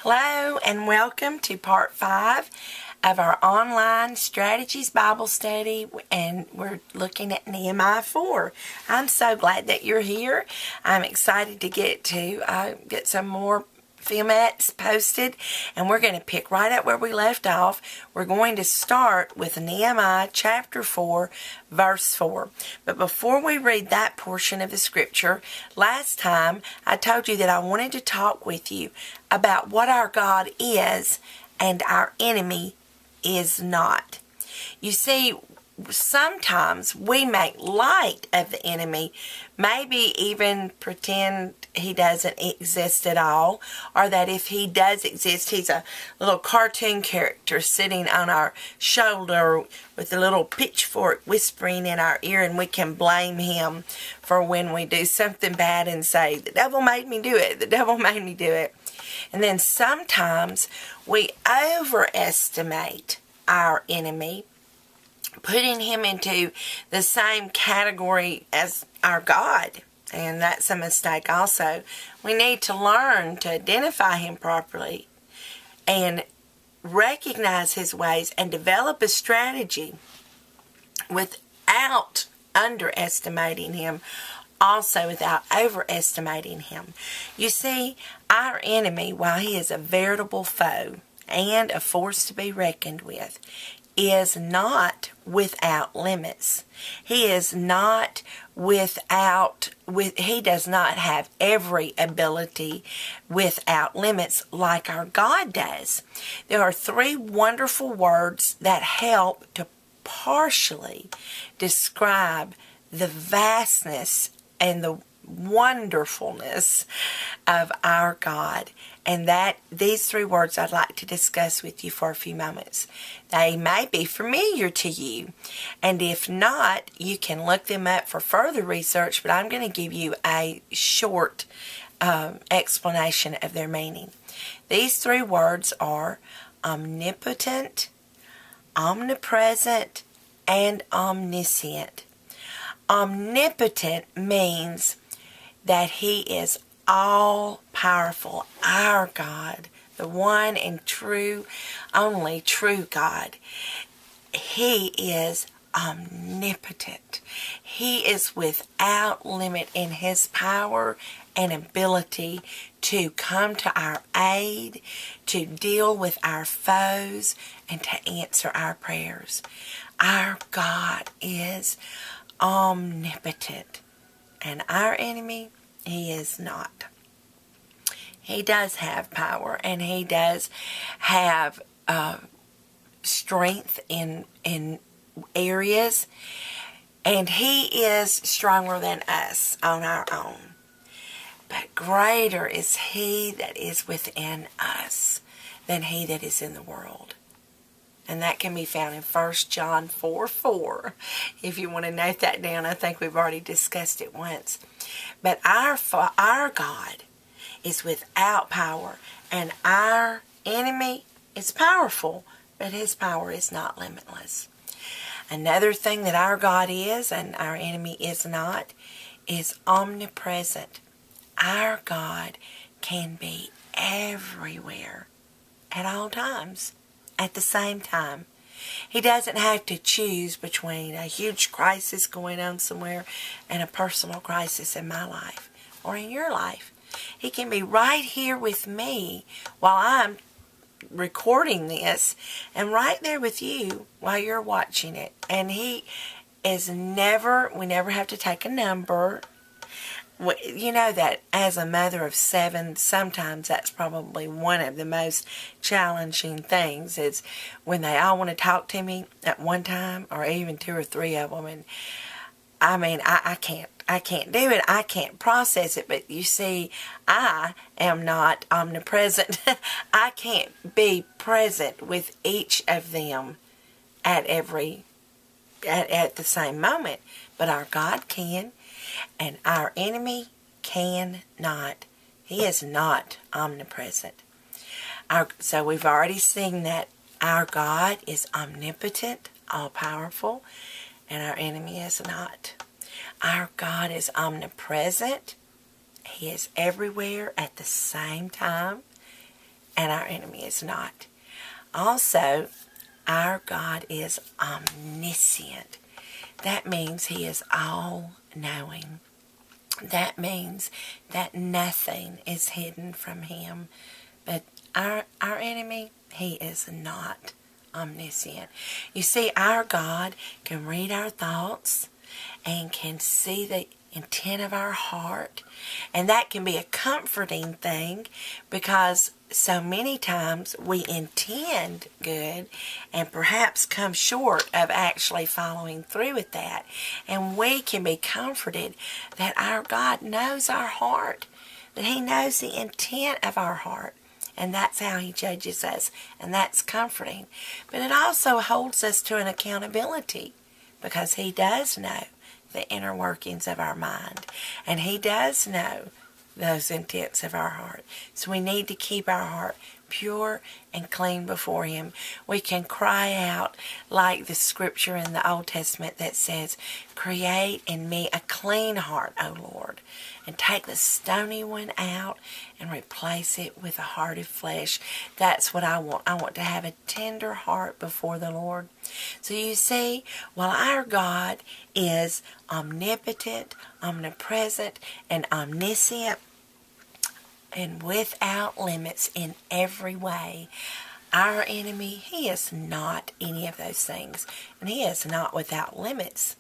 Hello and welcome to part 5 of our online strategies Bible study, and we're looking at Nehemiah 4. I'm so glad that you're here. I'm excited to get some more filmettes posted, and we're going to pick right up where we left off. We're going to start with Nehemiah chapter 4 verse 4. But before we read that portion of the scripture, last time I told you that I wanted to talk with you about what our God is and our enemy is not. You see, sometimes we make light of the enemy, maybe even pretend he doesn't exist at all, or that if he does exist, he's a little cartoon character sitting on our shoulder with a little pitchfork whispering in our ear, and we can blame him for when we do something bad and say, the devil made me do it, the devil made me do it. And then sometimes we overestimate our enemy, putting him into the same category as our God. And that's a mistake also. We need to learn to identify him properly and recognize his ways and develop a strategy without underestimating him, also without overestimating him. You see, our enemy, while he is a veritable foe and a force to be reckoned with, is not without limits. He is not he does not have every ability without limits like our God does. There are 3 wonderful words that help to partially describe the vastness and the wonderfulness of our God, and that these 3 words I'd like to discuss with you for a few moments. They may be familiar to you, and if not, you can look them up for further research, but I'm going to give you a short explanation of their meaning. These 3 words are omnipotent, omnipresent, and omniscient. Omnipotent means that he is all-powerful, our God, the one and only true God. He is omnipotent. He is without limit in his power and ability to come to our aid, to deal with our foes, and to answer our prayers. Our God is omnipotent. And our enemy, he is not. He does have power, and he does have strength in areas, and he is stronger than us on our own. But greater is he that is within us than he that is in the world. And that can be found in 1 John 4:4. If you want to note that down, I think we've already discussed it once. But our God is without power, and our enemy is powerful, but his power is not limitless. Another thing that our God is, and our enemy is not, is omnipresent. Our God can be everywhere at all times, at the same time. He doesn't have to choose between a huge crisis going on somewhere and a personal crisis in my life or in your life. He can be right here with me while I'm recording this, and right there with you while you're watching it. And he is we never have to take a number. You know that as a mother of 7, sometimes that's probably one of the most challenging things, is when they all want to talk to me at one time, or even 2 or 3 of them. And I mean, I can't do it. I can't process it. But you see, I am not omnipresent. I can't be present with each of them at the same moment. But our God can. And our enemy cannot. He is not omnipresent. So we've already seen that our God is omnipotent, all-powerful, and our enemy is not. Our God is omnipresent. He is everywhere at the same time. and our enemy is not. Also, our God is omniscient. That means he is all-knowing. That means that nothing is hidden from him. But our enemy, he is not omniscient. You see, our God can read our thoughts and can see the intent of our heart. And that can be a comforting thing, because so many times we intend good and perhaps come short of actually following through with that. And we can be comforted that our God knows our heart, that he knows the intent of our heart. And that's how he judges us. And that's comforting. But it also holds us to an accountability, because he does know the inner workings of our mind. And he does know those intents of our heart. So we need to keep our heart pure and clean before him. We can cry out like the scripture in the Old Testament that says, "Create in me a clean heart, O Lord, and take the stony one out and replace it with a heart of flesh." That's what I want. I want to have a tender heart before the Lord. So you see, while our God is omnipotent, omnipresent, and omniscient, and without limits in every way, our enemy, he is not any of those things. And he is not without limits.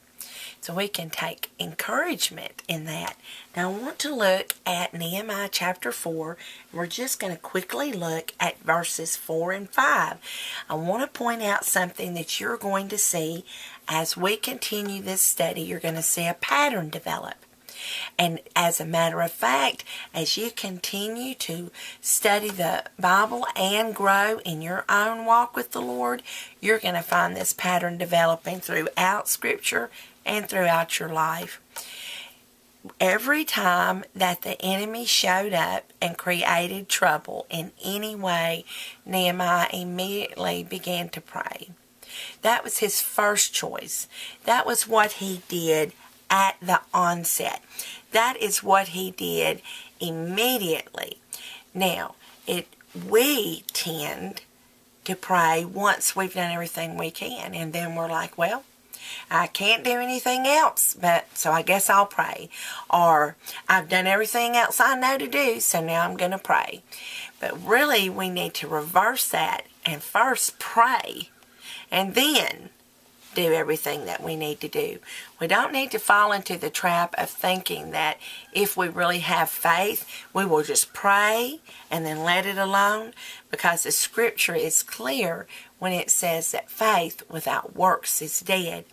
So we can take encouragement in that. Now I want to look at Nehemiah chapter 4. We're just going to quickly look at verses 4 and 5. I want to point out something that you're going to see as we continue this study. You're going to see a pattern develop. And as a matter of fact, as you continue to study the Bible and grow in your own walk with the Lord, you're going to find this pattern developing throughout Scripture and throughout your life. Every time that the enemy showed up and created trouble in any way, Nehemiah immediately began to pray. That was his first choice. That was what he did at the onset. That is what he did immediately. Now, we tend to pray once we've done everything we can, and then we're like, well, I can't do anything else, so I guess I'll pray. Or, I've done everything else I know to do, so now I'm going to pray. But really, we need to reverse that and first pray, and then do everything that we need to do. We don't need to fall into the trap of thinking that if we really have faith, we will just pray and then let it alone, because the scripture is clear when it says that faith without works is dead.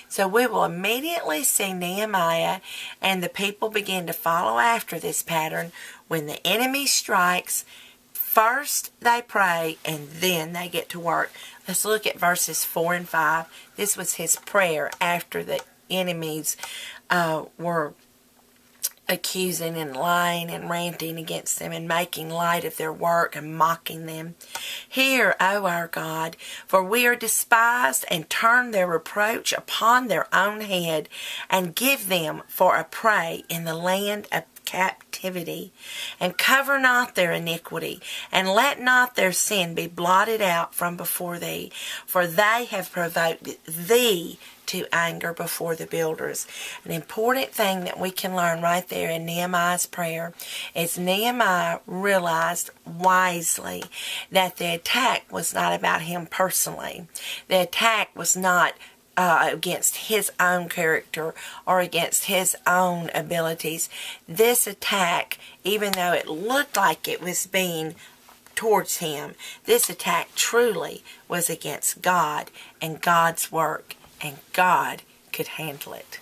So we will immediately see Nehemiah and the people begin to follow after this pattern. When the enemy strikes, first they pray and then they get to work. Let's look at verses 4 and 5. This was his prayer after the enemies were accusing and lying and ranting against them and making light of their work and mocking them. "Hear, O our God, for we are despised, and turn their reproach upon their own head, and give them for a prey in the land of captivity, and cover not their iniquity, and let not their sin be blotted out from before thee, for they have provoked thee to anger before the builders." An important thing that we can learn right there in Nehemiah's prayer is Nehemiah realized wisely that the attack was not about him personally. The attack was not against his own character or against his own abilities. This attack, even though it looked like it was being towards him, this attack truly was against God and God's work, and God could handle it.